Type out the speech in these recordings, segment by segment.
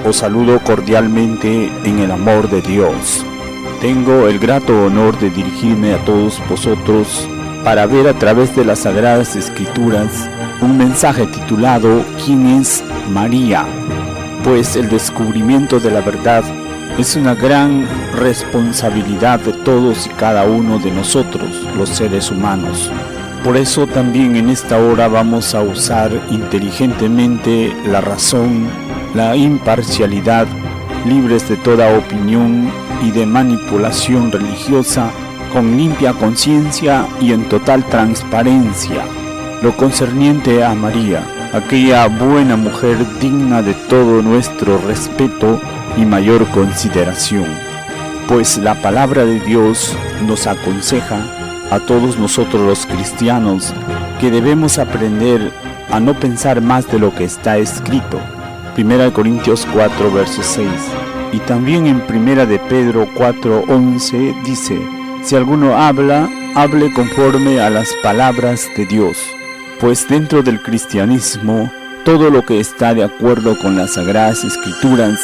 os saludo cordialmente en el amor de Dios. Tengo el grato honor de dirigirme a todos vosotros para ver a través de las Sagradas Escrituras un mensaje titulado ¿Quién es María? Pues el descubrimiento de la verdad es una gran responsabilidad de todos y cada uno de nosotros, los seres humanos. Por eso también en esta hora vamos a usar inteligentemente la razón, la imparcialidad, libres de toda opinión y de manipulación religiosa, con limpia conciencia y en total transparencia, lo concerniente a María, aquella buena mujer digna de todo nuestro respeto y mayor consideración. Pues la palabra de Dios nos aconseja a todos nosotros los cristianos que debemos aprender a no pensar más de lo que está escrito. 1 Corintios 4, verso 6. Y también en 1 de Pedro 4, 11 dice: si alguno habla, hable conforme a las palabras de Dios. Pues dentro del cristianismo, todo lo que está de acuerdo con las Sagradas Escrituras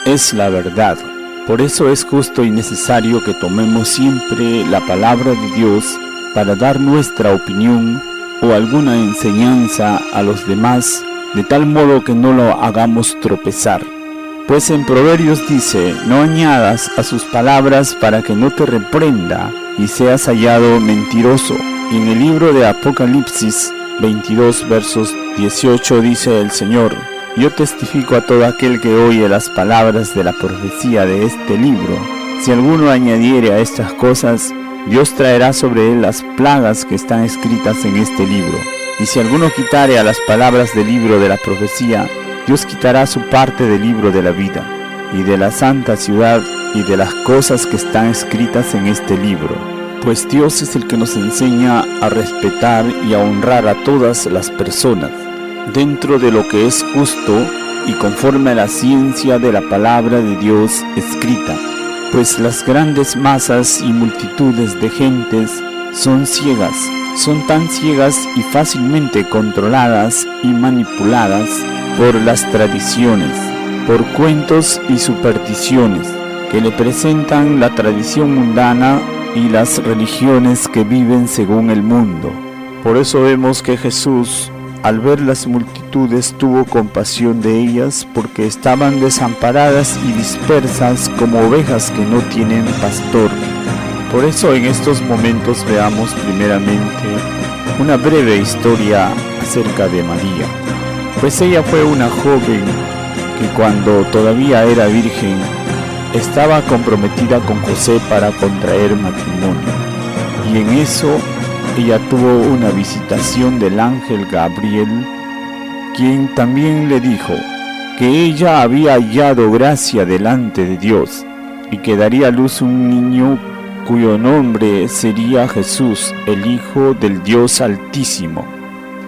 es la verdad. Por eso es justo y necesario que tomemos siempre la palabra de Dios para dar nuestra opinión o alguna enseñanza a los demás, de tal modo que no lo hagamos tropezar. Pues en Proverbios dice: no añadas a sus palabras para que no te reprenda y seas hallado mentiroso. Y en el libro de Apocalipsis 22 versos 18 dice el Señor: yo testifico a todo aquel que oye las palabras de la profecía de este libro. Si alguno añadiere a estas cosas, Dios traerá sobre él las plagas que están escritas en este libro. Y si alguno quitare a las palabras del libro de la profecía, Dios quitará su parte del libro de la vida, y de la santa ciudad, y de las cosas que están escritas en este libro. Pues Dios es el que nos enseña a respetar y a honrar a todas las personas, dentro de lo que es justo y conforme a la ciencia de la palabra de Dios escrita. Pues las grandes masas y multitudes de gentes son ciegas, son tan ciegas y fácilmente controladas y manipuladas por las tradiciones, por cuentos y supersticiones que le presentan la tradición mundana y las religiones que viven según el mundo. Por eso vemos que Jesús, al ver las multitudes, tuvo compasión de ellas, porque estaban desamparadas y dispersas como ovejas que no tienen pastor. Por eso en estos momentos veamos primeramente una breve historia acerca de María. Pues ella fue una joven que cuando todavía era virgen, estaba comprometida con José para contraer matrimonio. Y en eso ella tuvo una visitación del ángel Gabriel, quien también le dijo que ella había hallado gracia delante de Dios y que daría a luz un niño cuyo nombre sería Jesús, el Hijo del Dios Altísimo.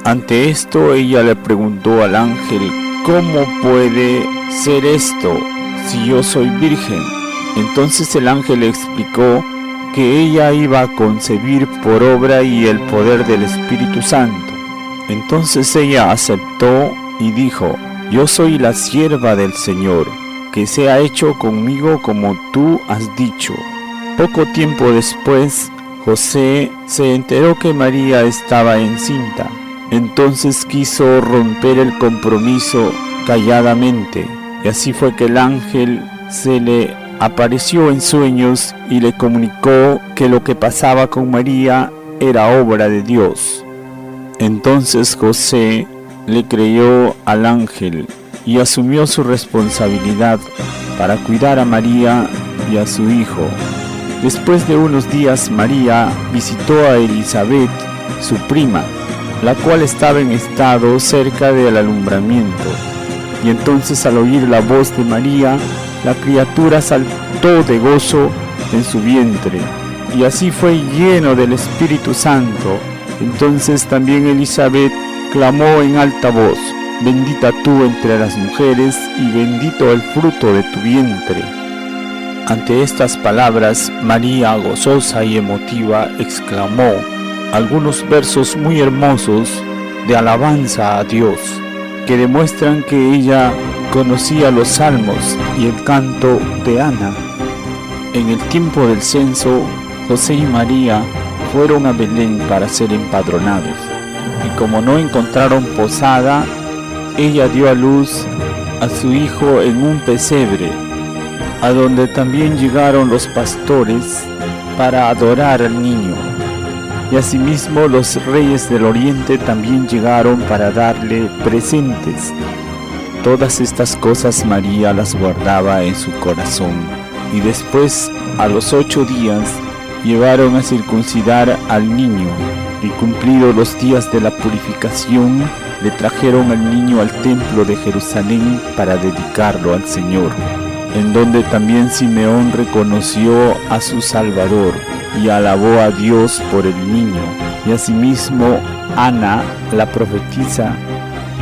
Ante esto ella le preguntó al ángel: ¿cómo puede ser esto si yo soy virgen? Entonces el ángel le explicó que ella iba a concebir por obra y el poder del Espíritu Santo. Entonces ella aceptó y dijo: yo soy la sierva del Señor, que sea hecho conmigo como tú has dicho. Poco tiempo después, José se enteró que María estaba encinta. Entonces quiso romper el compromiso calladamente, y así fue que el ángel se le apareció en sueños y le comunicó que lo que pasaba con María era obra de Dios. Entonces José le creyó al ángel y asumió su responsabilidad para cuidar a María y a su hijo. Después de unos días, María visitó a Elizabeth, su prima, la cual estaba en estado cerca del alumbramiento. Y entonces, al oír la voz de María, la criatura saltó de gozo en su vientre, y así fue lleno del Espíritu Santo. Entonces también Elizabeth clamó en alta voz: bendita tú entre las mujeres, y bendito el fruto de tu vientre. Ante estas palabras, María, gozosa y emotiva, exclamó algunos versos muy hermosos de alabanza a Dios. que demuestran que ella conocía los salmos y el canto de Ana. En el tiempo del censo, José y María fueron a Belén para ser empadronados, y como no encontraron posada, ella dio a luz a su hijo en un pesebre, a donde también llegaron los pastores para adorar al niño. Y asimismo los reyes del oriente también llegaron para darle presentes. Todas estas cosas María las guardaba en su corazón, y después, a los 8 días, llevaron a circuncidar al niño, y cumplidos los días de la purificación, le trajeron al niño al templo de Jerusalén para dedicarlo al Señor, en donde también Simeón reconoció a su Salvador y alabó a Dios por el niño. Y asimismo Ana, la profetisa,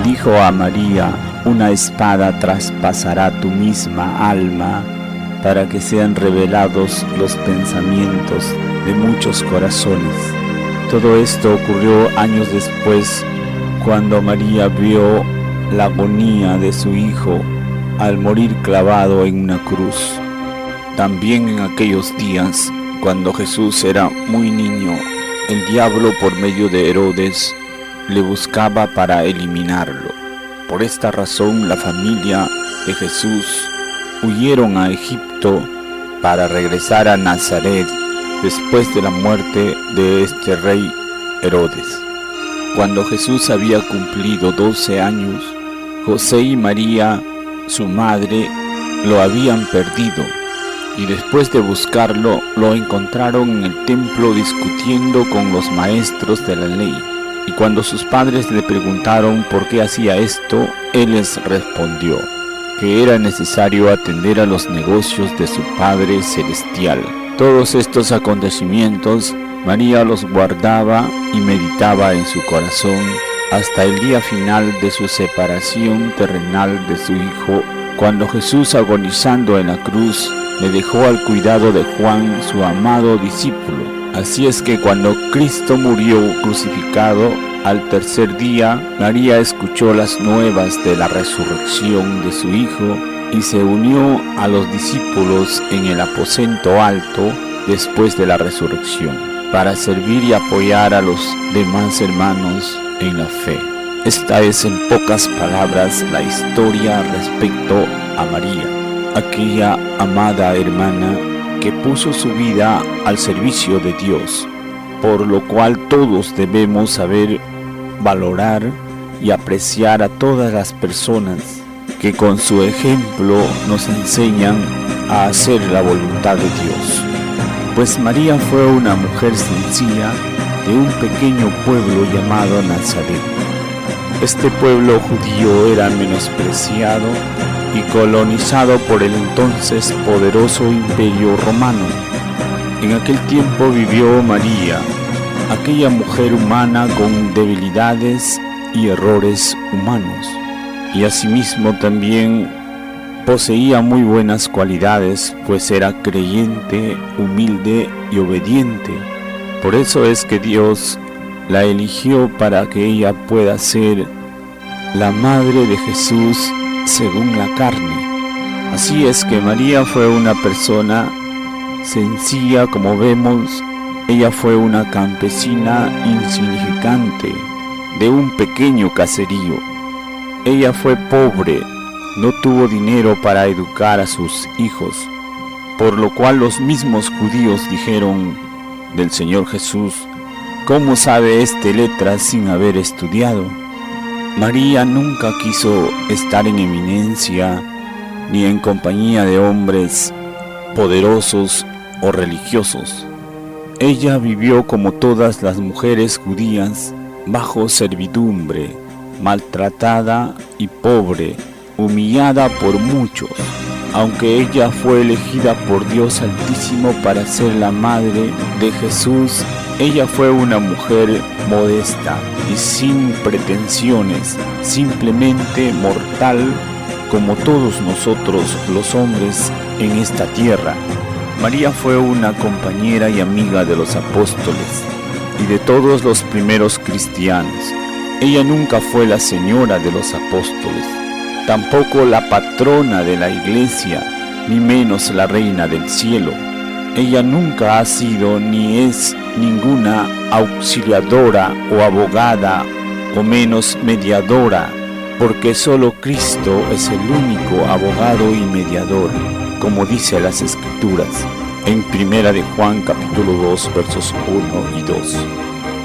dijo a María: una espada traspasará tu misma alma, para que sean revelados los pensamientos de muchos corazones. Todo esto ocurrió años después, cuando María vio la agonía de su hijo al morir clavado en una cruz. También en aquellos días, cuando Jesús era muy niño, el diablo, por medio de Herodes, le buscaba para eliminarlo. Por esta razón, la familia de Jesús huyeron a Egipto para regresar a Nazaret después de la muerte de este rey Herodes. Cuando Jesús había cumplido 12 años, José y María, su madre, lo habían perdido, y después de buscarlo, lo encontraron en el templo discutiendo con los maestros de la ley. Y cuando sus padres le preguntaron por qué hacía esto, él les respondió que era necesario atender a los negocios de su Padre Celestial. Todos estos acontecimientos María los guardaba y meditaba en su corazón hasta el día final de su separación terrenal de su Hijo, cuando Jesús, agonizando en la cruz, le dejó al cuidado de Juan, su amado discípulo. Así es que cuando Cristo murió crucificado, al tercer día, María escuchó las nuevas de la resurrección de su Hijo y se unió a los discípulos en el aposento alto después de la resurrección, para servir y apoyar a los demás hermanos en la fe. Esta es, en pocas palabras, la historia respecto a María, aquella amada hermana que puso su vida al servicio de Dios, por lo cual todos debemos saber valorar y apreciar a todas las personas que con su ejemplo nos enseñan a hacer la voluntad de Dios. Pues María fue una mujer sencilla de un pequeño pueblo llamado Nazaret. Este pueblo judío era menospreciado y colonizado por el entonces poderoso Imperio Romano. En aquel tiempo vivió María, aquella mujer humana con debilidades y errores humanos, y asimismo también poseía muy buenas cualidades, pues era creyente, humilde y obediente. Por eso es que Dios la eligió para que ella pueda ser la madre de Jesús según la carne. Así es que María fue una persona sencilla, como vemos. Ella fue una campesina insignificante de un pequeño caserío. Ella fue pobre, no tuvo dinero para educar a sus hijos, por lo cual los mismos judíos dijeron del Señor Jesús: ¿cómo sabe este letras sin haber estudiado? María nunca quiso estar en eminencia ni en compañía de hombres poderosos o religiosos. Ella vivió como todas las mujeres judías, bajo servidumbre, maltratada y pobre, humillada por muchos. Aunque ella fue elegida por Dios Altísimo para ser la madre de Jesús, ella fue una mujer modesta y sin pretensiones, simplemente mortal, como todos nosotros los hombres en esta tierra. María fue una compañera y amiga de los apóstoles y de todos los primeros cristianos. Ella nunca fue la señora de los apóstoles, tampoco la patrona de la iglesia, ni menos la reina del cielo. Ella nunca ha sido ni es ninguna auxiliadora o abogada o menos mediadora, porque solo Cristo es el único abogado y mediador, como dice las Escrituras, en Primera de Juan capítulo 2 versos 1 y 2.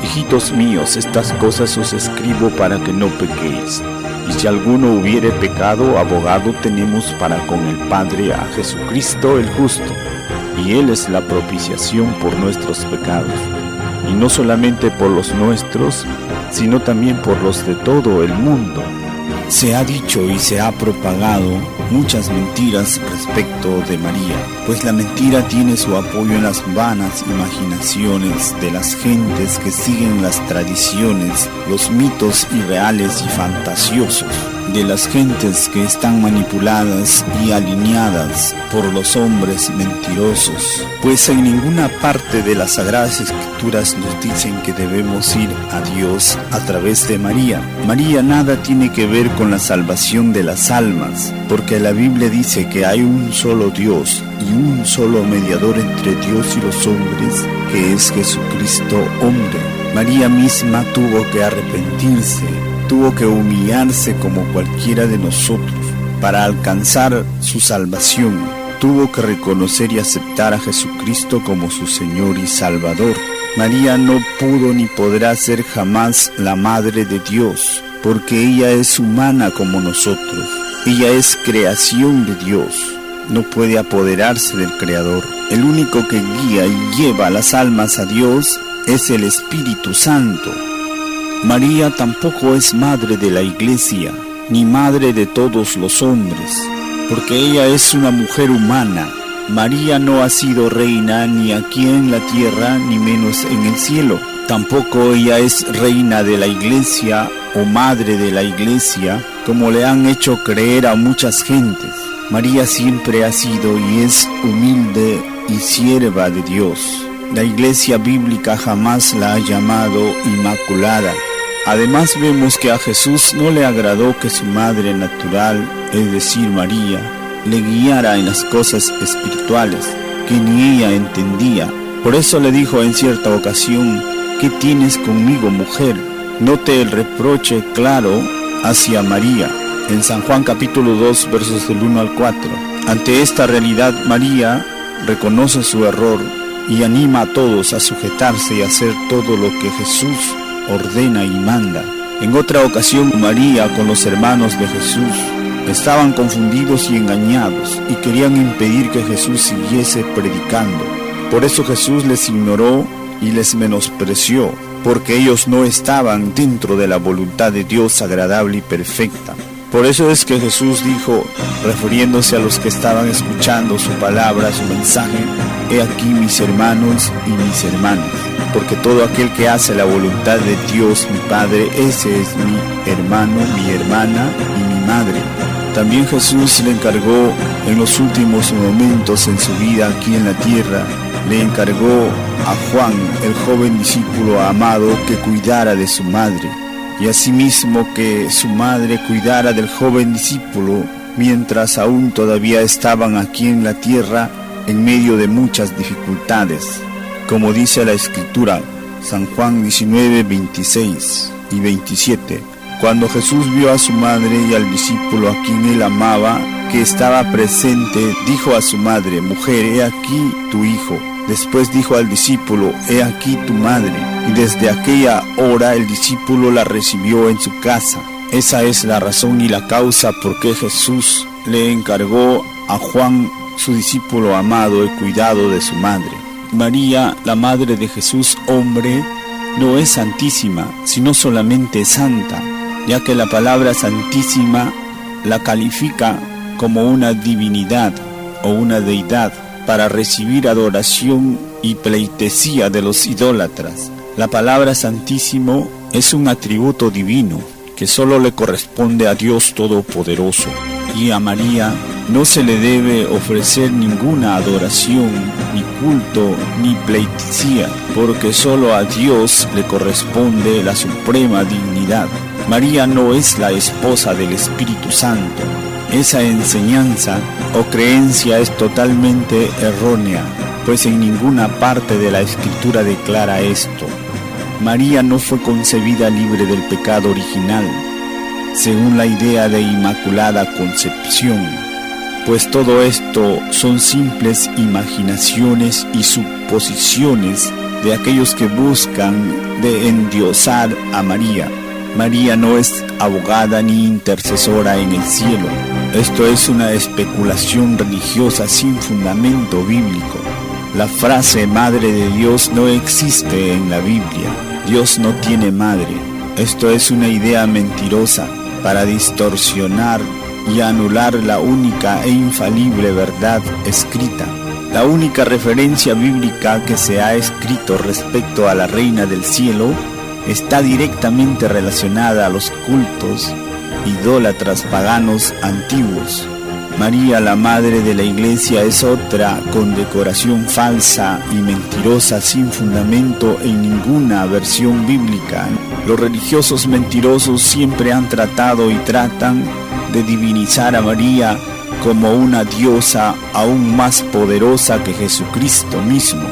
Hijitos míos, estas cosas os escribo para que no pequéis. Y si alguno hubiere pecado, abogado tenemos para con el Padre a Jesucristo el justo, y Él es la propiciación por nuestros pecados, y no solamente por los nuestros, sino también por los de todo el mundo. Se ha dicho y se ha propagado muchas mentiras respecto de María, pues la mentira tiene su apoyo en las vanas imaginaciones de las gentes que siguen las tradiciones, los mitos irreales y fantasiosos, de las gentes que están manipuladas y alineadas por los hombres mentirosos, pues en ninguna parte de las Sagradas Escrituras nos dicen que debemos ir a Dios a través de María. María nada tiene que ver con la salvación de las almas, porque la Biblia dice que hay un solo Dios y un solo mediador entre Dios y los hombres, que es Jesucristo hombre. María misma tuvo que arrepentirse, tuvo que humillarse como cualquiera de nosotros para alcanzar su salvación. Tuvo que reconocer y aceptar a Jesucristo como su Señor y Salvador. María no pudo ni podrá ser jamás la Madre de Dios, porque ella es humana como nosotros. Ella es creación de Dios. No puede apoderarse del Creador. El único que guía y lleva las almas a Dios es el Espíritu Santo. María tampoco es madre de la iglesia, ni madre de todos los hombres, porque ella es una mujer humana. María no ha sido reina ni aquí en la tierra, ni menos en el cielo. Tampoco ella es reina de la iglesia o madre de la iglesia, como le han hecho creer a muchas gentes. María siempre ha sido y es humilde y sierva de Dios. La iglesia bíblica jamás la ha llamado inmaculada. Además vemos que a Jesús no le agradó que su madre natural, es decir María, le guiara en las cosas espirituales que ni ella entendía. Por eso le dijo en cierta ocasión: ¿qué tienes conmigo, mujer? Note el reproche claro hacia María en San Juan capítulo 2 versos del 1 al 4. Ante esta realidad, María reconoce su error y anima a todos a sujetarse y hacer todo lo que Jesús ordena y manda. En otra ocasión, María con los hermanos de Jesús estaban confundidos y engañados y querían impedir que Jesús siguiese predicando. Por eso Jesús les ignoró y les menospreció, porque ellos no estaban dentro de la voluntad de Dios agradable y perfecta. Por eso es que Jesús dijo, refiriéndose a los que estaban escuchando su palabra, su mensaje: he aquí mis hermanos y mis hermanas, porque todo aquel que hace la voluntad de Dios mi Padre, ese es mi hermano, mi hermana y mi madre. También Jesús le encargó en los últimos momentos en su vida aquí en la tierra, le encargó a Juan, el joven discípulo amado, que cuidara de su madre, y asimismo que su madre cuidara del joven discípulo mientras aún todavía estaban aquí en la tierra en medio de muchas dificultades. Como dice la Escritura, San Juan 19, 26 y 27, cuando Jesús vio a su madre y al discípulo a quien él amaba, que estaba presente, dijo a su madre: mujer, he aquí tu hijo. Después dijo al discípulo: he aquí tu madre. Y desde aquella hora el discípulo la recibió en su casa. Esa es la razón y la causa por qué Jesús le encargó a Juan, su discípulo amado, el cuidado de su madre. María, la madre de Jesús hombre, no es santísima, sino solamente santa, ya que la palabra santísima la califica como una divinidad o una deidad para recibir adoración y pleitesía de los idólatras. La palabra santísimo es un atributo divino que solo le corresponde a Dios Todopoderoso, y a María no se le debe ofrecer ninguna adoración, ni culto, ni pleitesía, porque solo a Dios le corresponde la suprema dignidad. María no es la esposa del Espíritu Santo. Esa enseñanza o creencia es totalmente errónea, pues en ninguna parte de la Escritura declara esto. María no fue concebida libre del pecado original, según la idea de Inmaculada Concepción, pues todo esto son simples imaginaciones y suposiciones de aquellos que buscan de endiosar a María. María no es abogada ni intercesora en el cielo. Esto es una especulación religiosa sin fundamento bíblico. La frase Madre de Dios no existe en la Biblia. Dios no tiene madre. Esto es una idea mentirosa para distorsionar y anular la única e infalible verdad escrita. La única referencia bíblica que se ha escrito respecto a la Reina del Cielo está directamente relacionada a los cultos idólatras paganos antiguos. María, la Madre de la Iglesia, es otra condecoración falsa y mentirosa sin fundamento en ninguna versión bíblica. Los religiosos mentirosos siempre han tratado y tratan de divinizar a María como una diosa aún más poderosa que Jesucristo mismo,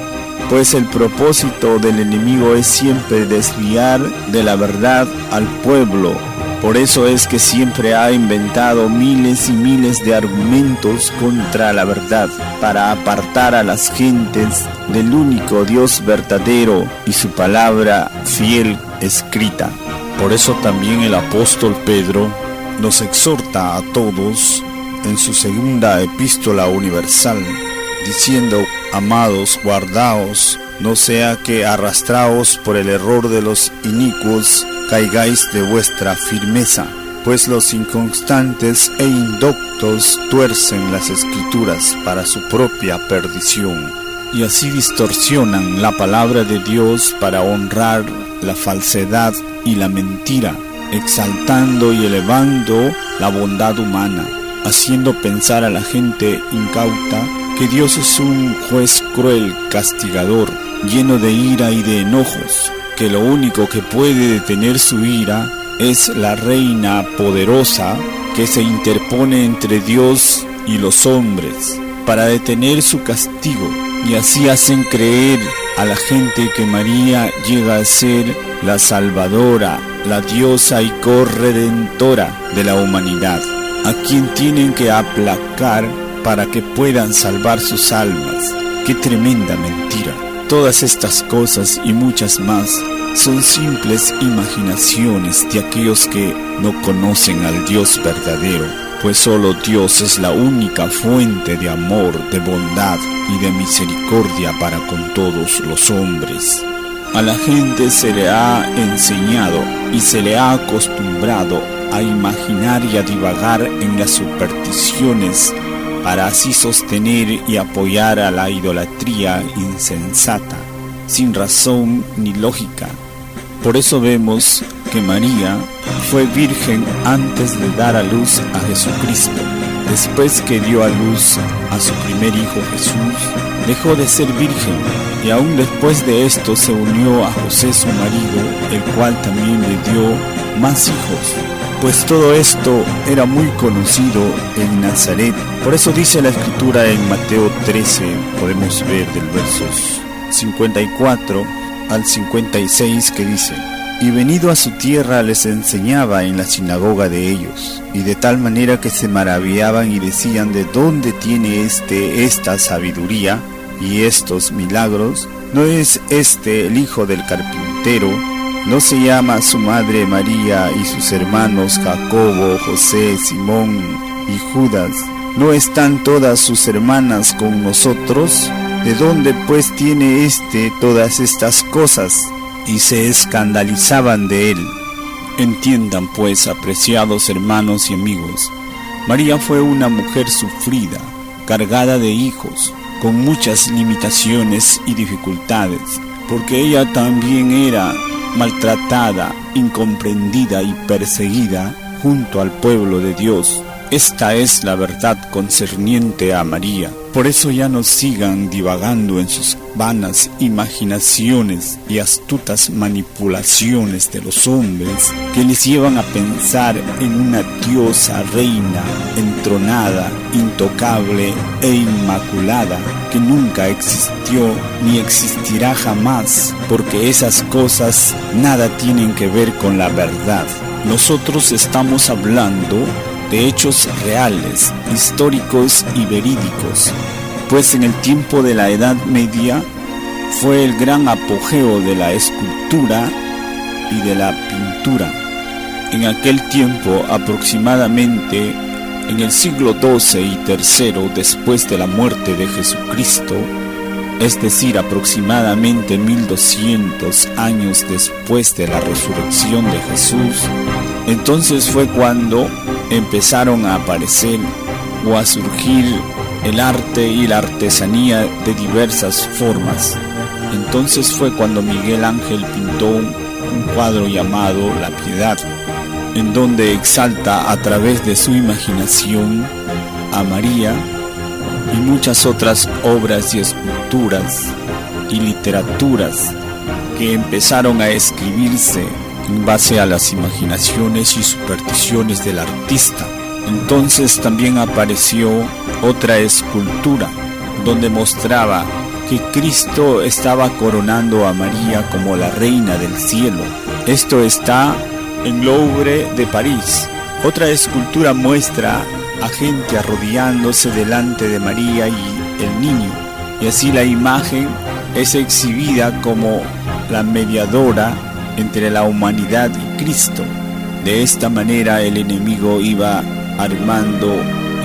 pues el propósito del enemigo es siempre desviar de la verdad al pueblo. Por eso es que siempre ha inventado miles y miles de argumentos contra la verdad, para apartar a las gentes del único Dios verdadero y su palabra fiel escrita. Por eso también el apóstol Pedro nos exhorta a todos en su segunda epístola universal, diciendo: amados, guardaos, no sea que arrastraos por el error de los inicuos, caigáis de vuestra firmeza, pues los inconstantes e indoctos tuercen las Escrituras para su propia perdición, y así distorsionan la palabra de Dios para honrar la falsedad y la mentira, exaltando y elevando la bondad humana, haciendo pensar a la gente incauta que Dios es un juez cruel, castigador, lleno de ira y de enojos, que lo único que puede detener su ira es la reina poderosa que se interpone entre Dios y los hombres para detener su castigo, y así hacen creer a la gente que María llega a ser la salvadora, la diosa y corredentora de la humanidad, a quien tienen que aplacar para que puedan salvar sus almas. ¡Qué tremenda mentira! Todas estas cosas y muchas más son simples imaginaciones de aquellos que no conocen al Dios verdadero, pues solo Dios es la única fuente de amor, de bondad y de misericordia para con todos los hombres. A la gente se le ha enseñado y se le ha acostumbrado a imaginar y a divagar en las supersticiones para así sostener y apoyar a la idolatría insensata, sin razón ni lógica. Por eso vemos que María fue virgen antes de dar a luz a Jesucristo. Después que dio a luz a su primer hijo Jesús, dejó de ser virgen, y aún después de esto se unió a José su marido, el cual también le dio más hijos. Pues todo esto era muy conocido en Nazaret. Por eso dice la Escritura en Mateo 13, podemos ver del versos 54 al 56, que dice: y venido a su tierra les enseñaba en la sinagoga de ellos, y de tal manera que se maravillaban y decían: ¿de dónde tiene esta sabiduría y estos milagros? ¿No es este el hijo del carpintero? ¿No se llama su madre María y sus hermanos Jacobo, José, Simón y Judas? ¿No están todas sus hermanas con nosotros? ¿De dónde pues tiene todas estas cosas? Y se escandalizaban de él. Entiendan pues, apreciados hermanos y amigos, María fue una mujer sufrida, cargada de hijos, con muchas limitaciones y dificultades, porque ella también era maltratada, incomprendida y perseguida junto al pueblo de Dios. Esta es la verdad concerniente a María. Por eso ya no sigan divagando en sus vanas imaginaciones y astutas manipulaciones de los hombres que les llevan a pensar en una diosa reina entronada, intocable e inmaculada que nunca existió ni existirá jamás, porque esas cosas nada tienen que ver con la verdad. Nosotros estamos hablando de hechos reales, históricos y verídicos, pues en el tiempo de la Edad Media fue el gran apogeo de la escultura y de la pintura. En aquel tiempo, aproximadamente en el siglo XII y III después de la muerte de Jesucristo, es decir, aproximadamente 1200 años después de la resurrección de Jesús, entonces fue cuando empezaron a aparecer o a surgir el arte y la artesanía de diversas formas. Entonces fue cuando Miguel Ángel pintó un cuadro llamado La Piedad, en donde exalta a través de su imaginación a María, y muchas otras obras y esculturas y literaturas que empezaron a escribirse en base a las imaginaciones y supersticiones del artista. Entonces también apareció otra escultura donde mostraba que Cristo estaba coronando a María como la reina del cielo. Esto está en Louvre de París. Otra escultura muestra a gente arrodillándose delante de María y el niño, y así la imagen es exhibida como la mediadora entre la humanidad y Cristo. De esta manera el enemigo iba armando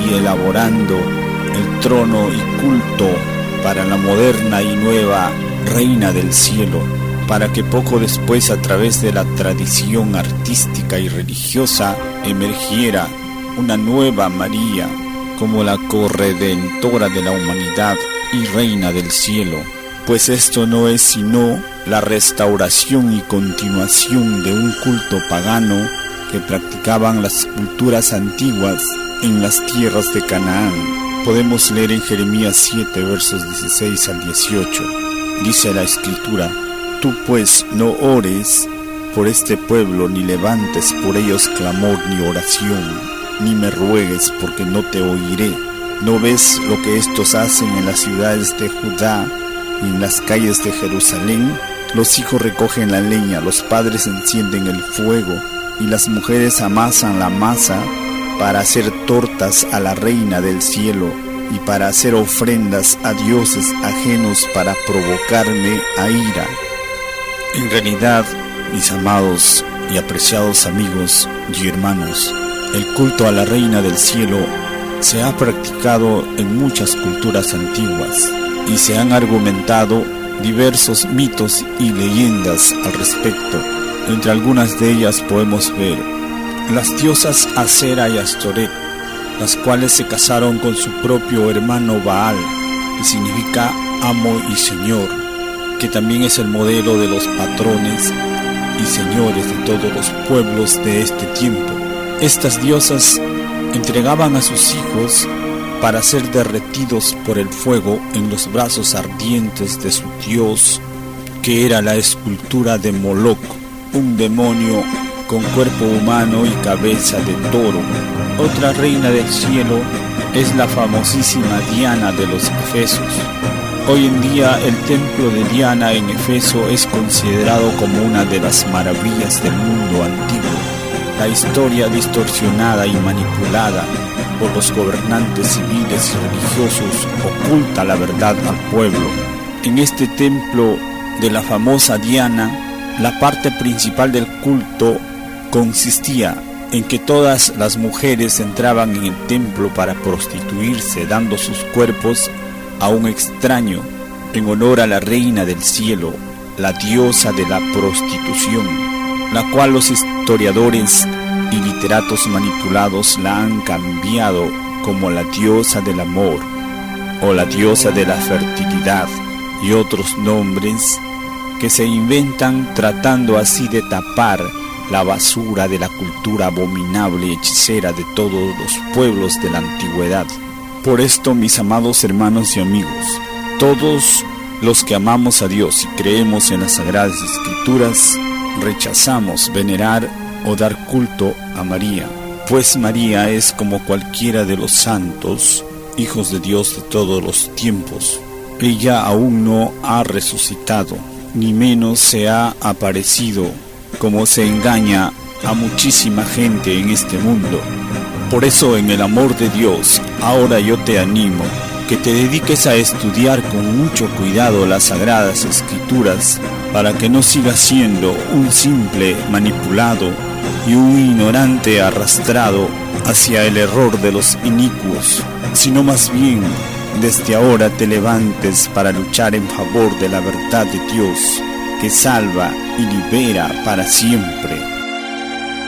y elaborando el trono y culto para la moderna y nueva reina del cielo, para que poco después, a través de la tradición artística y religiosa, emergiera una nueva María como la corredentora de la humanidad y reina del cielo. Pues esto no es sino la restauración y continuación de un culto pagano que practicaban las culturas antiguas en las tierras de Canaán. Podemos leer en Jeremías 7, versos 16 al 18. Dice la Escritura: Tú pues no ores por este pueblo, ni levantes por ellos clamor ni oración, ni me ruegues, porque no te oiré. ¿No ves lo que estos hacen en las ciudades de Judá y en las calles de Jerusalén? Los hijos recogen la leña, los padres encienden el fuego, y las mujeres amasan la masa para hacer tortas a la reina del cielo y para hacer ofrendas a dioses ajenos para provocarme a ira. En realidad, mis amados y apreciados amigos y hermanos, el culto a la reina del cielo se ha practicado en muchas culturas antiguas y se han argumentado diversos mitos y leyendas al respecto. Entre algunas de ellas podemos ver las diosas Asera y Astoret, las cuales se casaron con su propio hermano Baal, que significa amo y señor, que también es el modelo de los patrones y señores de todos los pueblos de este tiempo. Estas diosas entregaban a sus hijos para ser derretidos por el fuego en los brazos ardientes de su dios, que era la escultura de Moloch, un demonio con cuerpo humano y cabeza de toro. Otra reina del cielo es la famosísima Diana de los Efesos. Hoy en día el templo de Diana en Efeso es considerado como una de las maravillas del mundo antiguo. La historia distorsionada y manipulada por los gobernantes civiles y religiosos oculta la verdad al pueblo. En este templo de la famosa Diana, la parte principal del culto consistía en que todas las mujeres entraban en el templo para prostituirse, dando sus cuerpos a un extraño en honor a la reina del cielo, la diosa de la prostitución, la cual los historiadores y literatos manipulados la han cambiado como la diosa del amor o la diosa de la fertilidad y otros nombres que se inventan tratando así de tapar la basura de la cultura abominable y hechicera de todos los pueblos de la antigüedad. Por esto, mis amados hermanos y amigos, todos los que amamos a Dios y creemos en las Sagradas Escrituras, rechazamos venerar o dar culto a María, pues María es como cualquiera de los santos, hijos de Dios de todos los tiempos. Ella aún no ha resucitado, ni menos se ha aparecido, como se engaña a muchísima gente en este mundo. Por eso, en el amor de Dios, ahora yo te animo, que te dediques a estudiar con mucho cuidado las Sagradas Escrituras, para que no sigas siendo un simple manipulado y un ignorante arrastrado hacia el error de los inicuos, sino más bien desde ahora te levantes para luchar en favor de la verdad de Dios, que salva y libera para siempre.